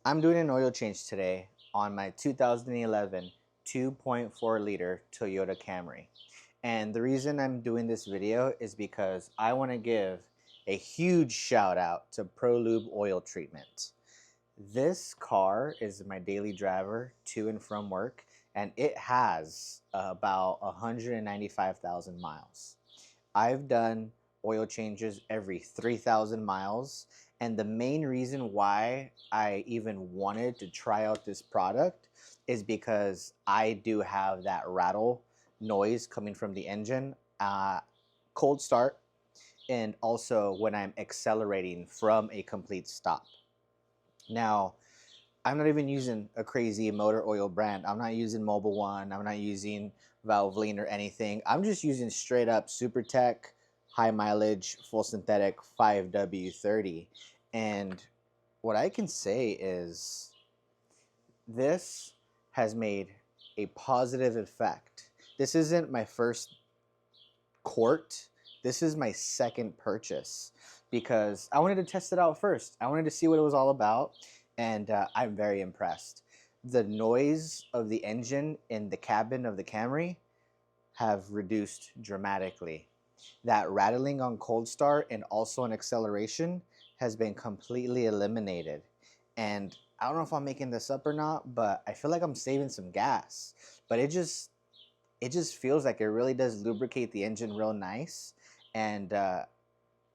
I'm doing an oil change today on my 2011 2.4 liter Toyota Camry. And the reason I'm doing this video is because I want to give a huge shout out to ProLube oil treatment. This car is my daily driver to and from work, and it has about 195,000 miles. I've done oil changes every 3,000 miles. And the main reason why I even wanted to try out this product is because I do have that rattle noise coming from the engine, cold start, and also when I'm accelerating from a complete stop. Now, I'm not even using a crazy motor oil brand. I'm not using Mobil One. I'm not using Valvoline or anything. I'm just using straight up SuperTech, high mileage, full synthetic 5W30. And what I can say is this has made a positive effect. This isn't my first quart. This is my second purchase because I wanted to test it out first. I wanted to see what it was all about, and I'm very impressed. The noise of the engine in the cabin of the Camry have reduced dramatically. That rattling on cold start and also on acceleration has been completely eliminated. And I don't know if I'm making this up or not, but I feel like I'm saving some gas. But it just feels like it really does lubricate the engine real nice. And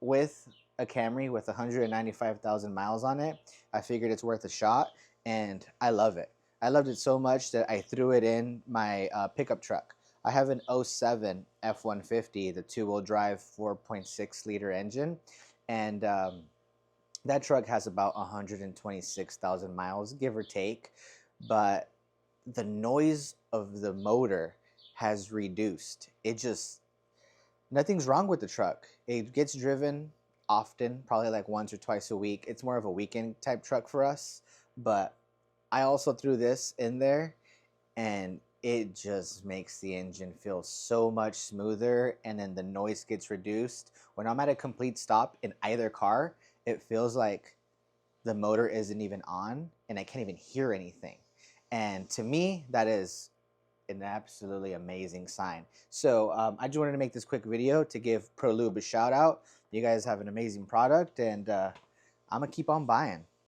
with a Camry with 195,000 miles on it, I figured it's worth a shot, and I love it. I loved it so much that I threw it in my pickup truck. I have an '07 F-150, the two-wheel drive 4.6 liter engine, and that truck has about 126,000 miles, give or take, but the noise of the motor has reduced. Nothing's wrong with the truck. It gets driven often, probably like once or twice a week. It's more of a weekend type truck for us, but I also threw this in there, and it just makes the engine feel so much smoother, and then the noise gets reduced. When I'm at a complete stop in either car, it feels like the motor isn't even on and I can't even hear anything. And to me, that is an absolutely amazing sign. So I just wanted to make this quick video to give ProLube a shout out. You guys have an amazing product, and I'm gonna keep on buying.